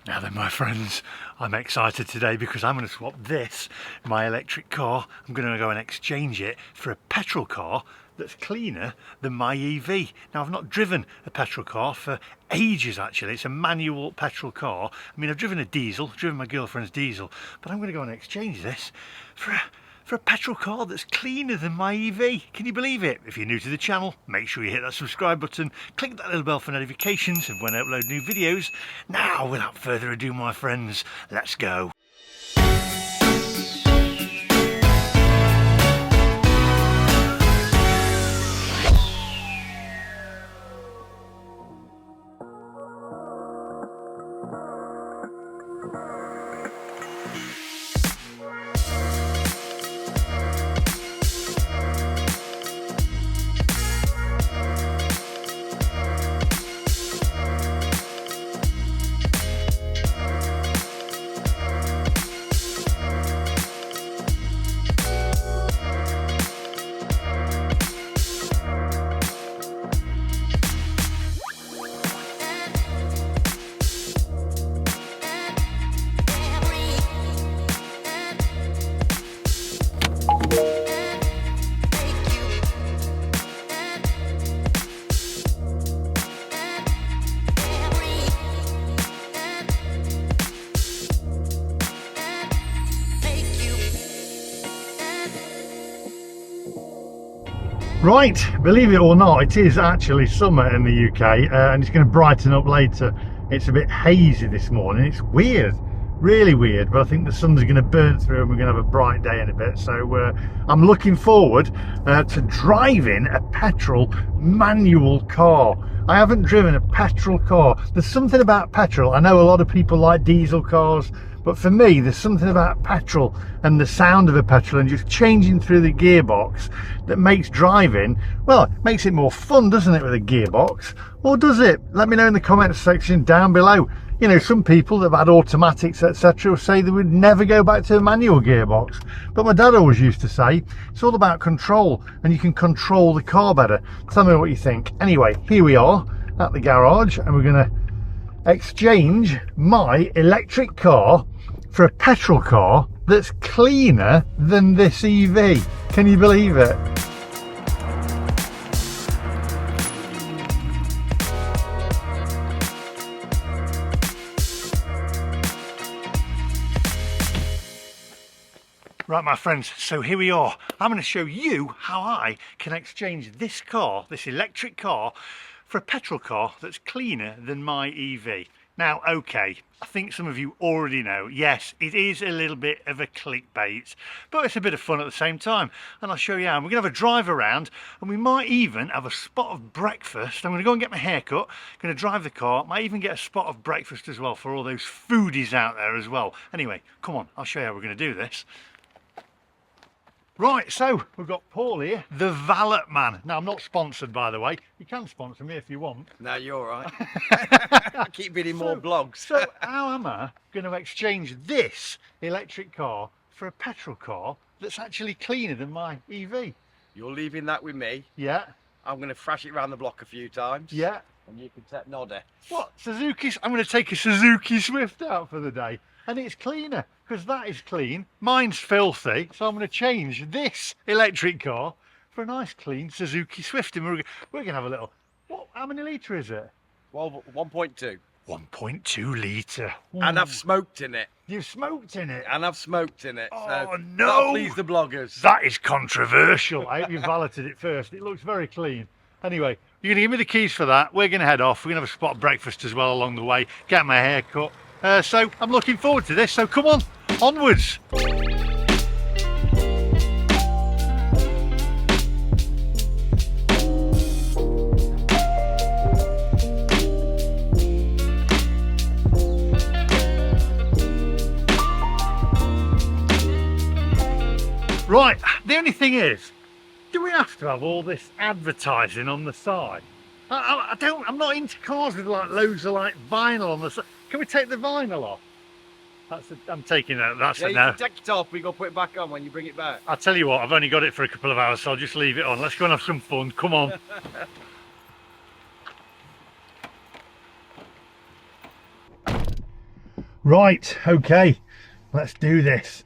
Now then, my friends, I'm excited today because I'm going to swap this, my electric car, I'm going to go and exchange it for a petrol car that's cleaner than my EV. Now, I've not driven a petrol car for ages actually. It's a manual petrol car. I mean, I've driven a diesel, driven my girlfriend's diesel, but I'm going to go and exchange this for a petrol car that's cleaner than my EV. Can you believe it? If you're new to the channel, make sure you hit that subscribe button, click that little bell for notifications of when I upload new videos. Now, without further ado, my friends, let's go. Right, believe it or not, it is actually summer in the UK and it's going to brighten up later. It's a bit hazy this morning. It's weird, really weird, but I think the sun's going to burn through and we're going to have a bright day in a bit. So I'm looking forward to driving a petrol manual car. I haven't driven a petrol car. There's something about petrol. I know a lot of people like diesel cars, but for me, there's something about petrol and the sound of a petrol and just changing through the gearbox that makes driving, well, it makes it more fun, doesn't it, with a gearbox? Or does it? Let me know in the comments section down below. You know, some people that have had automatics, etc., will say they would never go back to a manual gearbox. But my dad always used to say, it's all about control and you can control the car better. Tell me what you think. Anyway, here we are at the garage and we're going to exchange my electric car for a petrol car that's cleaner than this EV. Can you believe it? Right, my friends, so here we are. I'm going to show you how I can exchange this car, this electric car, for a petrol car that's cleaner than my EV. Now, okay, I think some of you already know, yes, it is a little bit of a clickbait, but it's a bit of fun at the same time. And I'll show you how. We're going to have a drive around and we might even have a spot of breakfast. I'm going to go and get my hair cut, going to drive the car, might even get a spot of breakfast as well for all those foodies out there as well. Anyway, come on, I'll show you how we're going to do this. Right, so we've got Paul here, the valet man. Now, I'm not sponsored, by the way. You can sponsor me if you want. No, you're all right. I keep reading more blogs. So how am I going to exchange this electric car for a petrol car that's actually cleaner than my EV? You're leaving that with me. Yeah. I'm going to thrash it around the block a few times. Yeah. And you can take nodder. What? Suzuki's? I'm going to take a Suzuki Swift out for the day. And it's cleaner, because that is clean. Mine's filthy, so I'm going to change this electric car for a nice clean Suzuki Swift. And we're going to have a little, how many litre is it? Well, 1.2. 1.2 litre. And I've smoked in it. You've smoked in it? And I've smoked in it. Oh, so no! That'll please the bloggers. That is controversial. I hope you valeted it first. It looks very clean. Anyway, you're going to give me the keys for that. We're going to head off. We're going to have a spot of breakfast as well along the way. Get my hair cut. So I'm looking forward to this. So come on, onwards. Right, the only thing is, do we have to have all this advertising on the side? I'm not into cars with like loads of like vinyl on the side. Can we take the vinyl off? I'm taking that. That's it now. You can take it off. We go put it back on when you bring it back. I'll tell you what. I've only got it for a couple of hours, so I'll just leave it on. Let's go and have some fun. Come on. Right, okay, let's do this.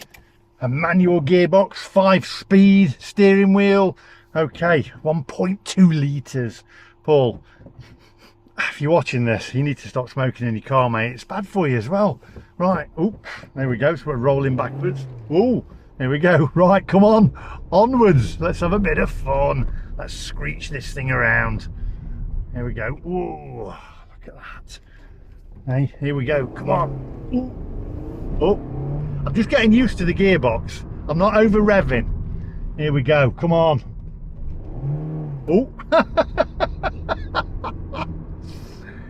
A manual gearbox, 5-speed steering wheel. Okay, 1.2 litres. Paul, if you're watching this, you need to stop smoking in your car, mate. It's bad for you as well. Right, oh, there we go. So we're rolling backwards. Oh, there we go. Right, come on, onwards. Let's have a bit of fun. Let's screech this thing around. Here we go. Whoa, look at that. Hey, here we go. Come on. Ooh. Oh, I'm just getting used to the gearbox. I'm not over revving. Here we go. Come on. Oh.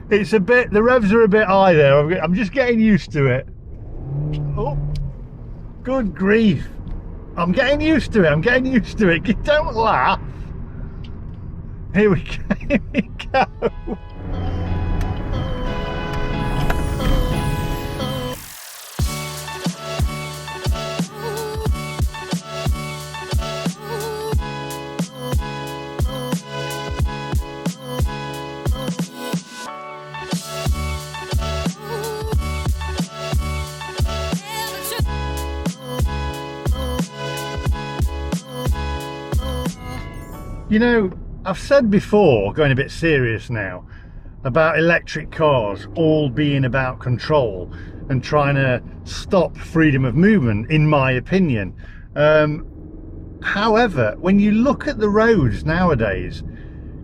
It's a bit, the revs are a bit high there. I'm just getting used to it. Oh, good grief. I'm getting used to it. I'm getting used to it. Don't laugh. Here we go. Here we go. You know, I've said before, going a bit serious now, about electric cars all being about control and trying to stop freedom of movement, in my opinion. However, when you look at the roads nowadays,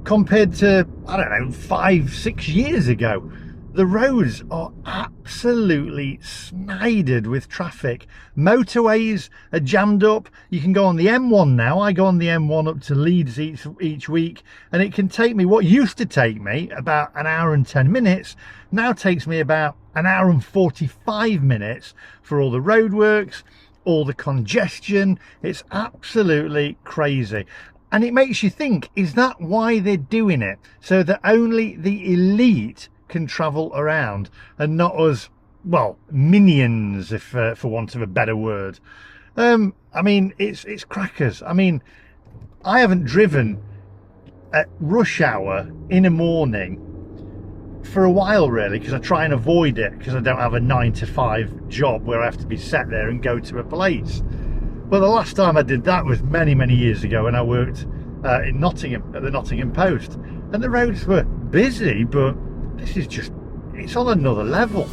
compared to, I don't know, 5-6 years ago, the roads are absolutely snidered with traffic. Motorways are jammed up. You can go on the M1 now. I go on the M1 up to Leeds each week, and it can take me, what used to take me about an hour and 10 minutes, now takes me about an hour and 45 minutes for all the roadworks, all the congestion. It's absolutely crazy. And it makes you think, is that why they're doing it? So that only the elite can travel around and not us, well, minions, if for want of a better word. I mean, it's crackers. I mean, I haven't driven at rush hour in a morning for a while, really, because I try and avoid it, because I don't have a 9-to-5 job where I have to be sat there and go to a place. Well, the last time I did that was many years ago when I worked in Nottingham at the Nottingham Post, and the roads were busy, but this is just, it's on another level.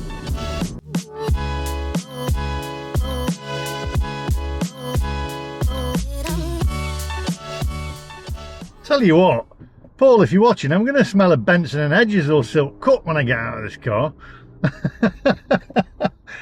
Tell you what, Paul, if you're watching, I'm going to smell a Benson & Hedges or Silk Cut when I get out of this car.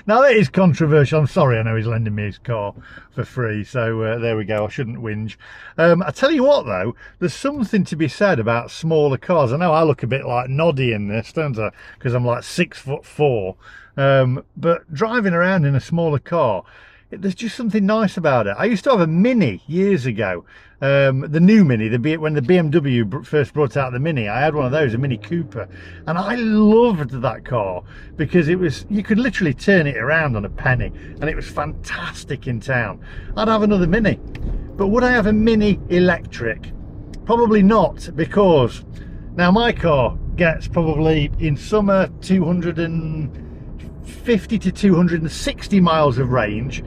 Now that is controversial. I'm sorry, I know he's lending me his car for free, so there we go. I shouldn't whinge. I tell you what though, there's something to be said about smaller cars. I know I look a bit like Noddy in this, don't I, because I'm like 6'4", but driving around in a smaller car, there's just something nice about it. I used to have a Mini years ago, the new Mini, when the BMW first brought out the Mini. I had one of those, a Mini Cooper, and I loved that car because it was, you could literally turn it around on a penny, and it was fantastic in town. I'd have another Mini, but would I have a Mini electric? Probably not, because now my car gets probably in summer 250 to 260 miles of range,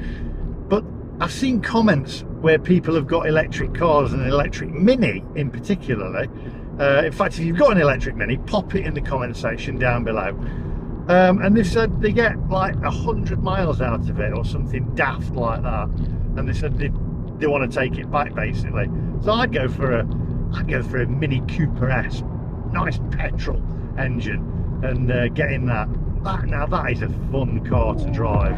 but I've seen comments where people have got electric cars and an electric Mini in particularly. In fact, if you've got an electric Mini, pop it in the comment section down below. And they've said they get like 100 miles out of it or something daft like that, and they said they want to take it back basically. So I'd go for a Mini Cooper S, nice petrol engine, and get in that. Now that is a fun car to drive.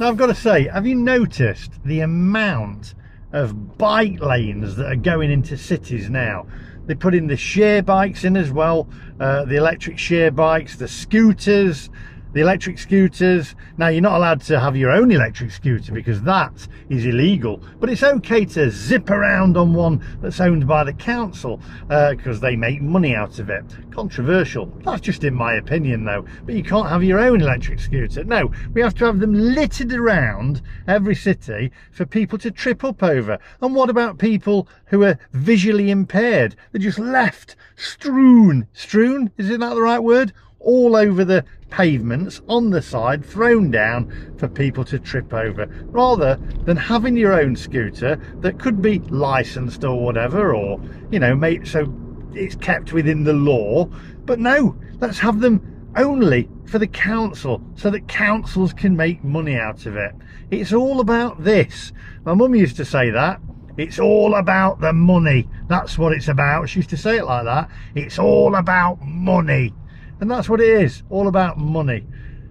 Now I've got to say, have you noticed the amount of bike lanes that are going into cities now? They put in the share bikes in as well, the electric share bikes, the scooters, the electric scooters. Now you're not allowed to have your own electric scooter because that is illegal, but it's okay to zip around on one that's owned by the council because they make money out of it. Controversial, that's just in my opinion though. But you can't have your own electric scooter. No, we have to have them littered around every city for people to trip up over. And what about people who are visually impaired? They're just left strewn, isn't that the right word? All over the pavements, on the side, thrown down for people to trip over, rather than having your own scooter that could be licensed or whatever, or, you know, made so it's kept within the law. But no, let's have them only for the council so that councils can make money out of it. It's all about this. My mum used to say that. It's all about the money. That's what it's about. She used to say it like that. It's all about money. And that's what it is, all about money.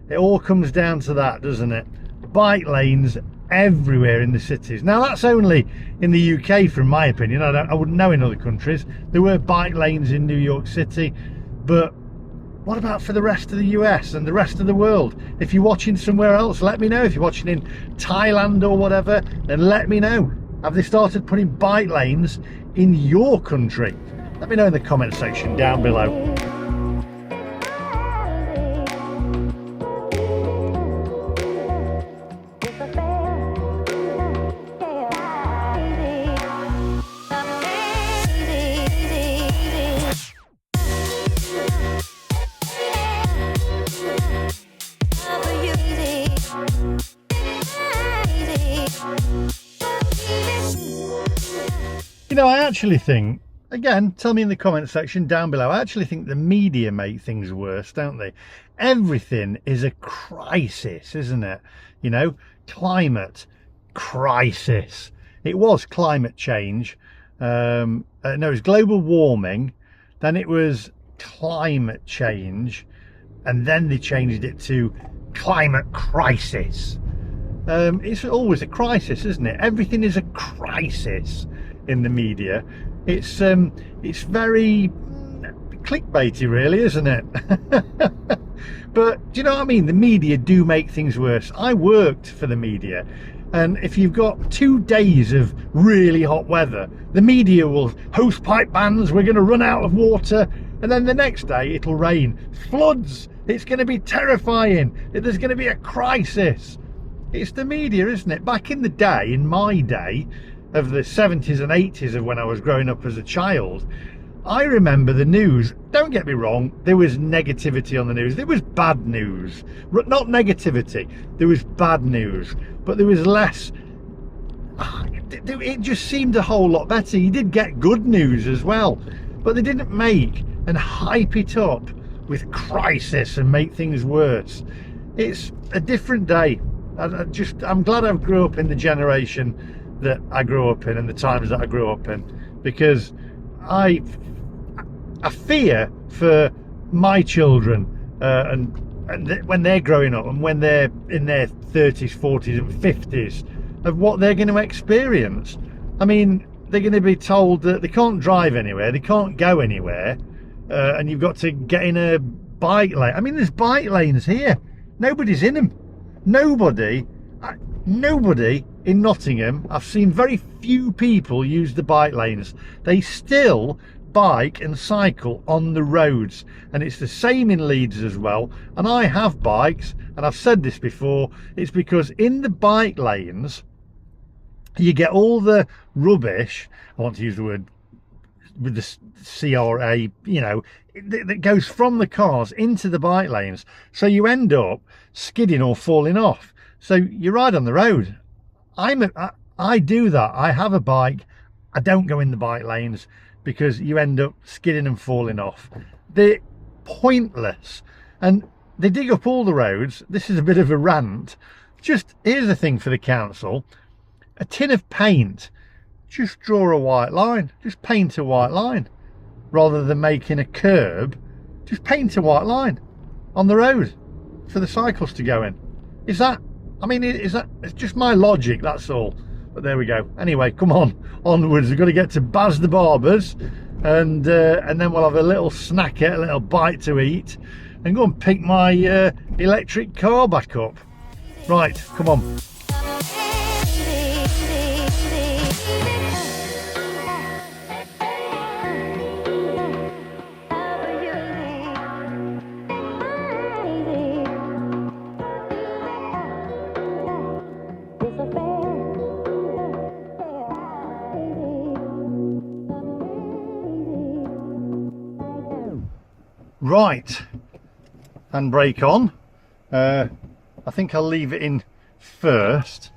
It all comes down to that, doesn't it? Bike lanes everywhere in the cities. Now that's only in the UK, from my opinion. I wouldn't know in other countries. There were bike lanes in New York City, but what about for the rest of the US and the rest of the world? If you're watching somewhere else, let me know. If you're watching in Thailand or whatever, then let me know. Have they started putting bike lanes in your country? Let me know in the comment section down below. You know, I actually think, again, tell me in the comment section down below, I actually think the media make things worse, don't they? Everything is a crisis, isn't it? You know, climate crisis. It was climate change. No, it was global warming. Then it was climate change. And then they changed it to climate crisis. It's always a crisis, isn't it? Everything is a crisis in the media. It's very clickbaity, really, isn't it? But do you know what I mean? The media do make things worse. I worked for the media, and if you've got 2 days of really hot weather, the media will host pipe bans, we're going to run out of water, and then the next day it'll rain, floods, it's going to be terrifying, there's going to be a crisis. It's the media, isn't it? Back in the day, in my day of the 70s and 80s of when I was growing up as a child, I remember the news. Don't get me wrong, there was negativity on the news. There was bad news, not negativity. There was bad news, but there was less. It just seemed a whole lot better. You did get good news as well, but they didn't make and hype it up with crisis and make things worse. It's a different day. I'm glad I grew up in the generation that I grew up in and the times that I grew up in, because I fear for my children and when they're growing up and when they're in their 30s, 40s and 50s, of what they're going to experience. I mean, they're going to be told that they can't drive anywhere, they can't go anywhere, and you've got to get in a bike lane. I mean, there's bike lanes here, nobody's in them. Nobody in Nottingham. I've seen very few people use the bike lanes. They still bike and cycle on the roads, and it's the same in Leeds as well. And I have bikes, and I've said this before, it's because in the bike lanes you get all the rubbish, I want to use the word with the CRA, you know, that goes from the cars into the bike lanes, so you end up skidding or falling off. So you ride on the road. I do that. I have a bike. I don't go in the bike lanes because you end up skidding and falling off. They're pointless, and they dig up all the roads. This is a bit of a rant. Just here's the thing for the council: a tin of paint, just draw a white line, just paint a white line, rather than making a curb. Just paint a white line on the road for the cycles to go in. Is that I mean, it's just my logic, that's all. But there we go. Anyway, come on, onwards. We've got to get to Baz the Barber's, and then we'll have a little snack, a little bite to eat, and go and pick my electric car back up. Right, come on. Right, handbrake on. I think I'll leave it in first.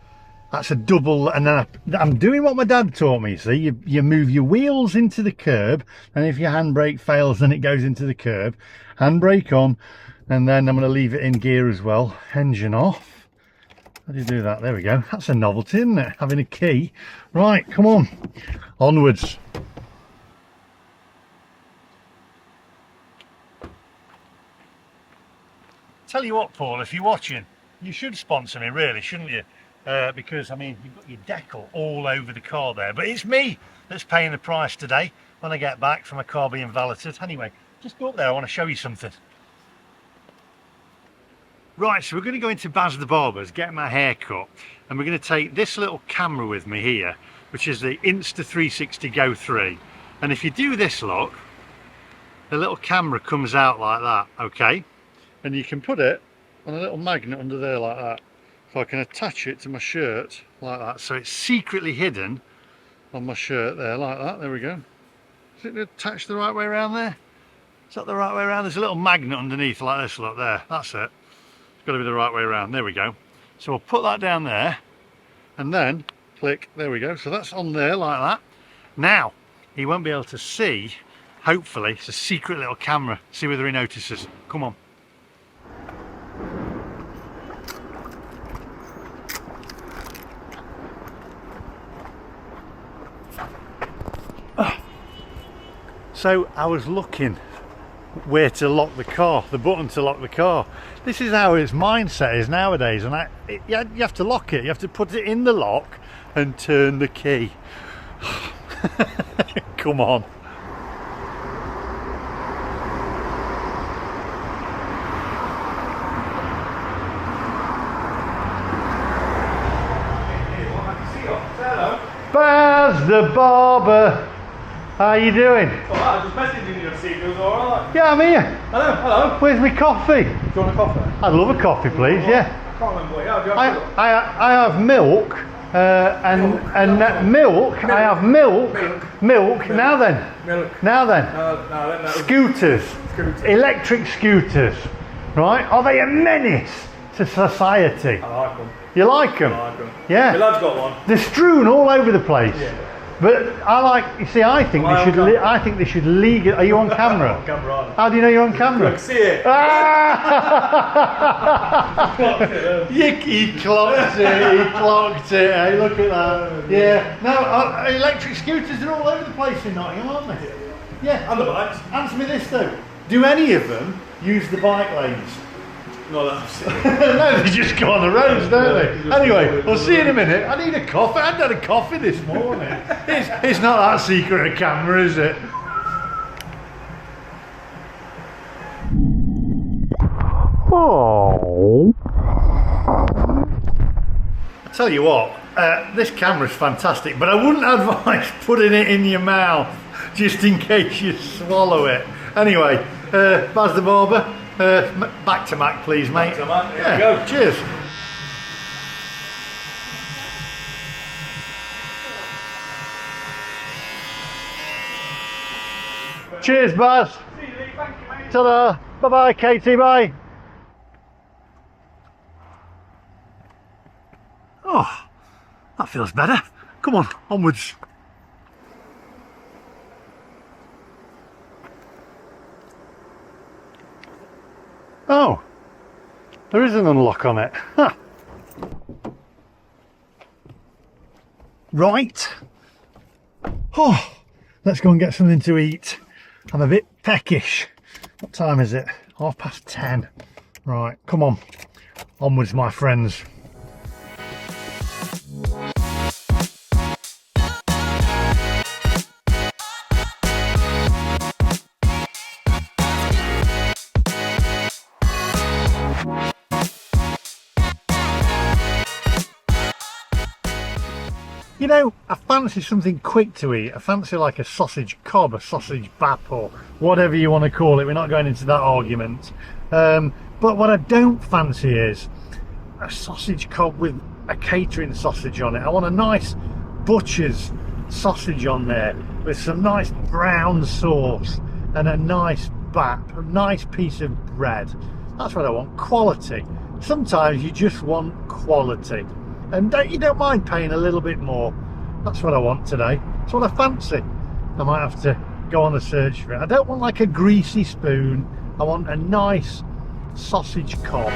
That's a double, and then I'm doing what my dad taught me. See, you move your wheels into the curb, and if your handbrake fails, then it goes into the curb. Handbrake on, and then I'm going to leave it in gear as well. Engine off. How do you do that? There we go. That's a novelty, isn't it? Having a key. Right, come on, onwards. Tell you what, Paul, if you're watching, you should sponsor me, really, shouldn't you? Because, I mean, you've got your decal all over the car there, but it's me that's paying the price today when I get back from my car being valeted. Anyway, just go up there, I want to show you something. Right, so we're going to go into Baz the Barber's, get my hair cut, and we're going to take this little camera with me here, which is the Insta360 Go 3. And if you do this, look, the little camera comes out like that, okay? And you can put it on a little magnet under there like that. So I can attach it to my shirt like that. So it's secretly hidden on my shirt there like that. There we go. Is it attached the right way around there? Is that the right way around? There's a little magnet underneath like this, look there. That's it. It's got to be the right way around. There we go. So we'll put that down there and then click. There we go. So that's on there like that. Now, he won't be able to see. Hopefully, it's a secret little camera. See whether he notices. Come on. So I was looking where to lock the car, the button to lock the car. This is how its mindset is nowadays, and you have to lock it. You have to put it in the lock and turn the key. Come on. Baz the Barber. How you doing? Alright, I was just messaging you to see if it was alright. Yeah, I'm here. Hello, hello. Where's my coffee? Do you want a coffee? I'd love a coffee, please. Yeah. I can't remember what you have. Do you have milk? I have milk and milk. I have milk. Now then. Milk. Now then. No. Scooters. Electric scooters. Right? Are they a menace to society? I like them. You like them? I like them. Yeah. My lad's got one. They're strewn all over the place. Yeah. But I like. You see, I think they should. I think they should legal. Are you on camera? On camera, aren't I? How do you know you're on camera? Look, see it. He clocked it. He clocked it. Hey, look at that. Yeah. No, electric scooters are all over the place in Nottingham, aren't they? Yeah. And the bikes. Answer me this though. Do any of them use the bike lanes? No, that's it. No, they just go on the roads, don't they? Anyway, we'll see you in a minute. I need a coffee. I hadn't had a coffee this morning. It's not that secret a camera, is it? Oh. I tell you what, this camera's fantastic, but I wouldn't advise putting it in your mouth just in case you swallow it. Anyway, Baz the Barber. Back to Mac, please, mate. Back to Mac. Here yeah. we go. Cheers. Cheers, Baz. See you, Lee. Thank you, mate. Ta-da. Bye-bye, Katie. Bye. Oh, that feels better. Come on, onwards. Oh, there is an unlock on it. Huh. Right. Oh, let's go and get something to eat. I'm a bit peckish. What time is it? 10:30. Right, come on. Onwards, my friends. You know, I fancy something quick to eat. I fancy like a sausage cob, a sausage bap, or whatever you want to call it. We're not going into that argument. But what I don't fancy is a sausage cob with a catering sausage on it. I want a nice butcher's sausage on there with some nice brown sauce and a nice bap, a nice piece of bread. That's what I want. Quality. Sometimes you just want quality, and you don't mind paying a little bit more. That's what I want today. That's what I fancy. I might have to go on a search for it. I don't want like a greasy spoon. I want a nice sausage cob.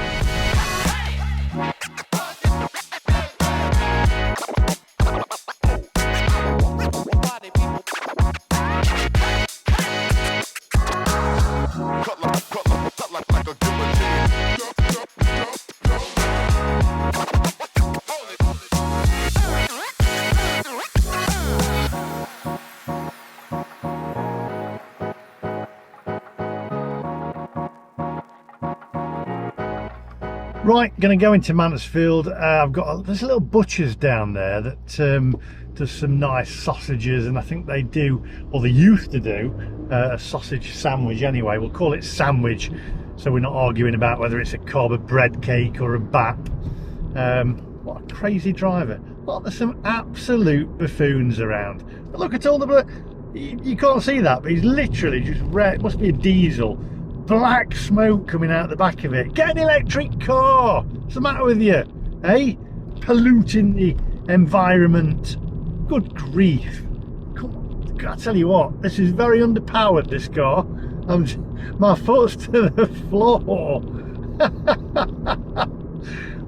Right, going to go into Mansfield. There's a little butcher's down there that does some nice sausages, and I think they do, or they used to do, a sausage sandwich anyway. We'll call it sandwich, so we're not arguing about whether it's a cob, a bread cake, or a bap. What a crazy driver. Well, there's some absolute buffoons around. But look at all the... You can't see that, but he's literally just red. It must be a diesel. Black smoke coming out the back of it. Get an electric car. What's the matter with you? Eh? Polluting the environment. Good grief. Come on. I tell you what, this is very underpowered, this car. My foot's to the floor.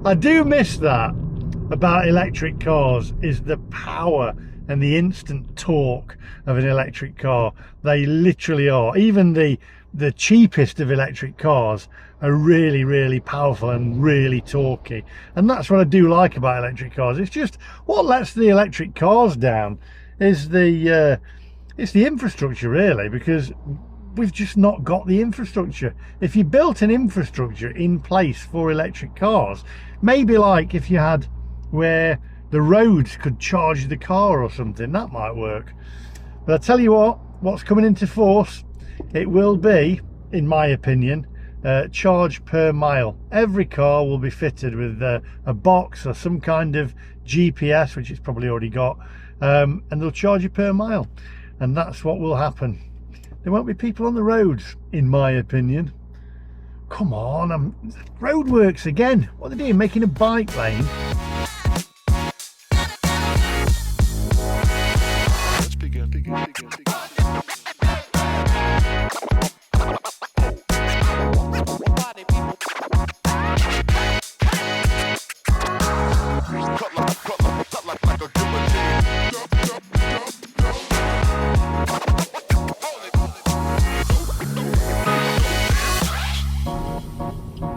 I do miss that about electric cars, is the power and the instant torque of an electric car. They literally are. Even the cheapest of electric cars are really, really powerful and really torquey, and that's what I do like about electric cars. It's just what lets the electric cars down is it's the infrastructure, really, because we've just not got the infrastructure. If you built an infrastructure in place for electric cars, maybe like if you had where the roads could charge the car or something, that might work. But I tell you what's coming into force, it will be, in my opinion, charge per mile. Every car will be fitted with a box or some kind of GPS, which it's probably already got, and they'll charge you per mile, and that's what will happen. There won't be people on the roads, in my opinion. Come on, roadworks again. What are they doing, making a bike lane? Let's begin.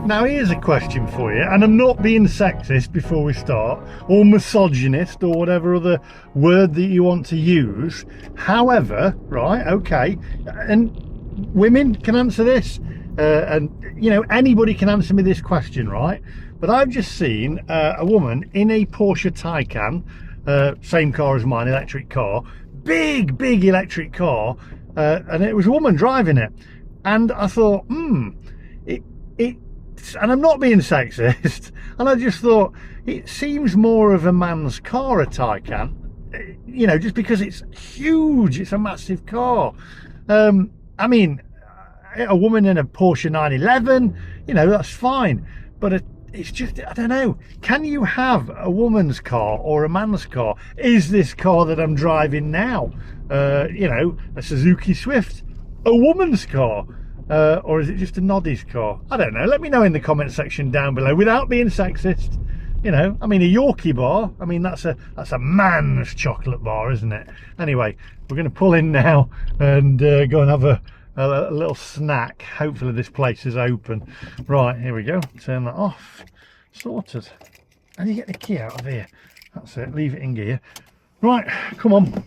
Now here's a question for you, and I'm not being sexist before we start, or misogynist, or whatever other word that you want to use. However, right, okay, and women can answer this, and you know, anybody can answer me this question, right? But I've just seen a woman in a Porsche Taycan, same car as mine, electric car, big electric car, and it was a woman driving it, and I thought, and I'm not being sexist, and I just thought it seems more of a man's car, a Taycan, you know, just because it's huge, it's a massive car. I mean, a woman in a Porsche 911, you know, that's fine, but it's just, I don't know, can you have a woman's car or a man's car? Is this car that I'm driving now, you know, a Suzuki Swift, a woman's car? Or is it just a noddy's car? I don't know. Let me know in the comment section down below, without being sexist. You know, I mean, a Yorkie bar, I mean, that's a man's chocolate bar, isn't it? Anyway, we're going to pull in now and go and have a little snack. Hopefully this place is open. Right, here we go. Turn that off. Sorted. How do you get the key out of here? That's it. Leave it in gear. Right, come on.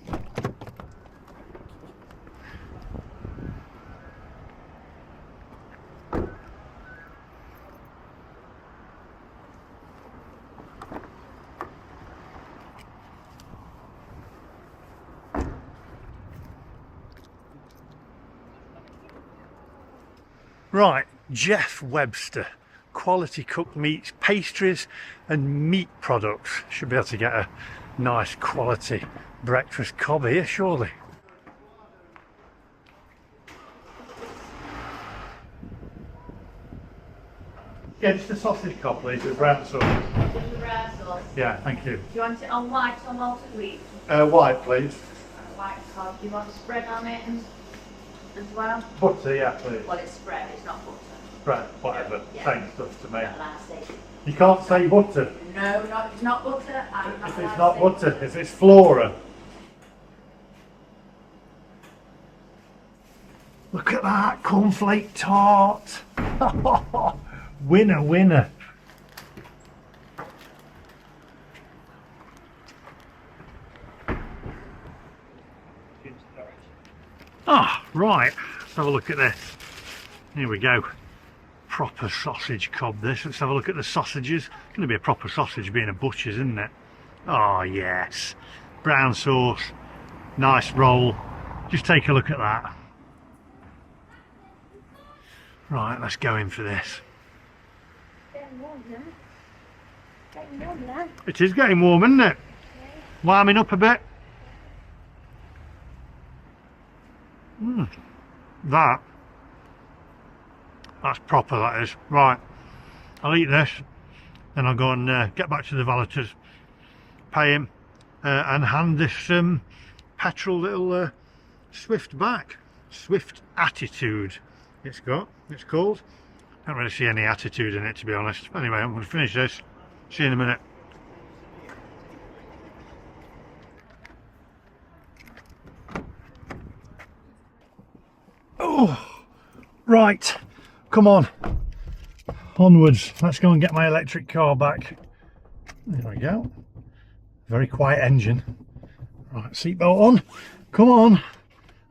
Right, Jeff Webster, quality cooked meats, pastries and meat products. Should be able to get a nice quality breakfast cob here, surely. Yeah, just a sausage cob, please, with brown sauce. Just the brown sauce. Yeah, thank you. Do you want it on white or malted wheat? White, please. White cob. Do you want spread on it as well? Butter, yeah, please. Well, it's spread, it's not butter. Right, whatever. Yeah. Same stuff to me. Not allowed to say. You can't say butter No, not, it's not butter. I'm not if allowed it's not to say butter, if it's flora. Look at that cornflake tart. Winner, winner. Ah, right. Let's have a look at this. Here we go. Proper sausage cob this. Let's have a look at the sausages. It's going to be a proper sausage being a butcher's, isn't it? Oh, yes. Brown sauce. Nice roll. Just take a look at that. Right, let's go in for this. Getting warm now. Getting warm now. It is getting warm, isn't it? Warming up a bit. That's proper, that is. Right, I'll eat this, then I'll go and get back to the valeters, pay him, and hand this petrol little Swift back. Swift Attitude it's called. I don't really see any attitude in it, to be honest. Anyway, I'm going to finish this. See you in a minute. Oh, right, come on, onwards. Let's go and get my electric car back. There we go. Very quiet engine. Right, seatbelt on. Come on.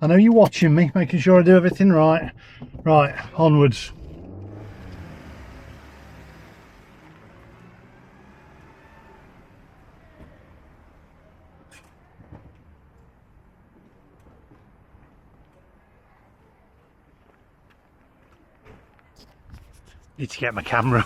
I know you're watching me, making sure I do everything right. Right, onwards. Need to get my camera.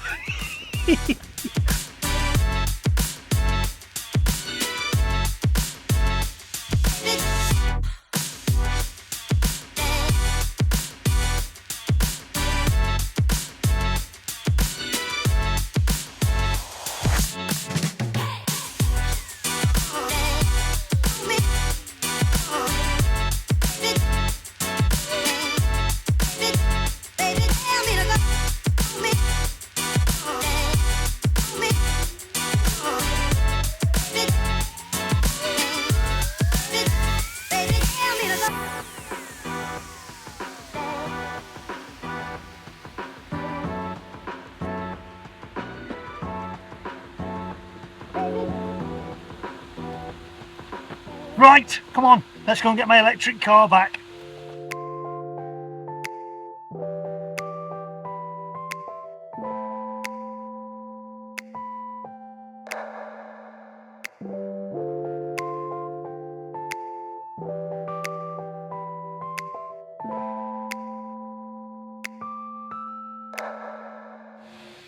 Right, come on, let's go and get my electric car back.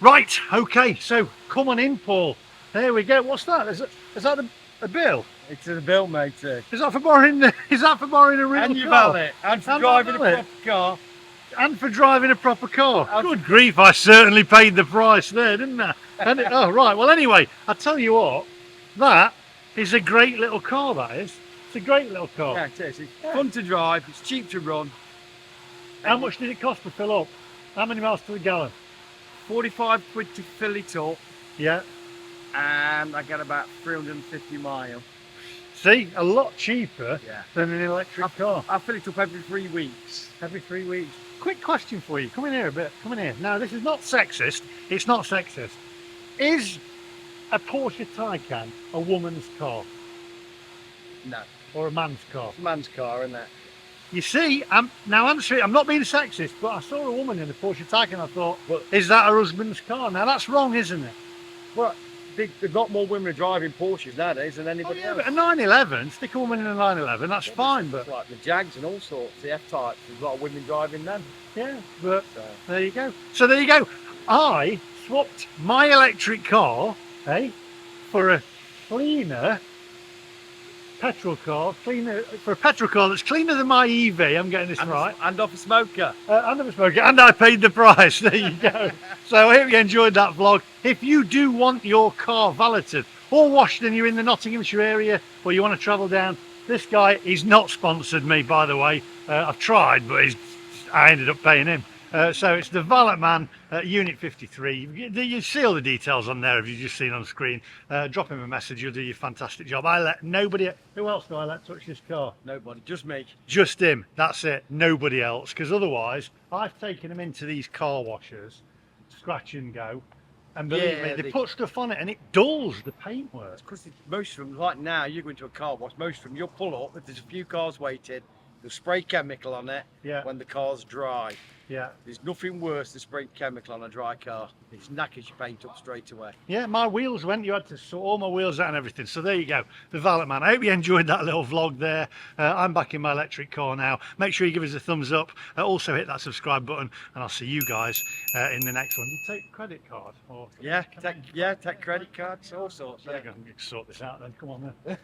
Right, okay, so come on in, Paul. There we go. What's that? Is that a bill? It's a bill, mate. Is that for borrowing? Is that for borrowing a real And your car? valet, and for driving a proper car. And for driving a proper car. Good grief! I certainly paid the price there, didn't I? Oh right. Well, anyway, I tell you what, that is a great little car. That is. It's a great little car. Yeah, it is. It's fun to drive. It's cheap to run. How much did it cost to fill up? How many miles to the gallon? 45 quid to fill it up, Yeah. and I get about 350 miles. See, a lot cheaper Yeah. than an electric car. I fill it up every 3 weeks. Every 3 weeks. Quick question for you. Come in here a bit. Come in here. Now, this is not sexist. It's not sexist. Is a Porsche Taycan a woman's car No, or a man's car? it's a man's car, isn't it? You see, I'm not being sexist, but I saw a woman in a Porsche Taycan. I thought, well, is that her husband's car? Now that's wrong, isn't it? Well, a lot more women are driving Porsches nowadays than Oh, anybody yeah, else. but a 911, stick a woman in a 911, that's fine, but Like the Jags and all sorts, the F-types, there's a lot of women driving them. yeah, but So. there you go. So there you go. I swapped my electric car, for a cleaner petrol car, for a petrol car that's cleaner than my EV. I'm getting this right. And off a smoker. And I'm a smoker, and I paid the price. There you go. So I hope you enjoyed that vlog. If you do want your car valeted or washed and you're in the Nottinghamshire area or you want to travel down, this guy, he's not sponsored me, by the way. I've tried, but I ended up paying him. So it's the Valet Man, Unit 53. You see all the details on there if you've just seen on screen. Drop him a message, he'll do your fantastic job. I let nobody, who else do I let touch this car? Nobody, just me. Just him, that's it, nobody else. Because otherwise, I've taken him into these car washers, scratch and go. And believe me, they put stuff on it and it dulls the paintwork. Because most of them, like now, you go into a car wash, most of them, you'll pull up, if there's a few cars waiting, they'll spray chemical on it when the car's dry. Yeah. There's nothing worse than spraying chemical on a dry car. It knackers your paint up straight away. Yeah, my wheels went, you had to sort all my wheels out and everything. So there you go, the Valet Man. I hope you enjoyed that little vlog there. I'm back in my electric car now. Make sure you give us a thumbs up. Also hit that subscribe button and I'll see you guys in the next one. Do you take credit card? Or Take credit cards, all sorts. There you go, sort this out then, come on then.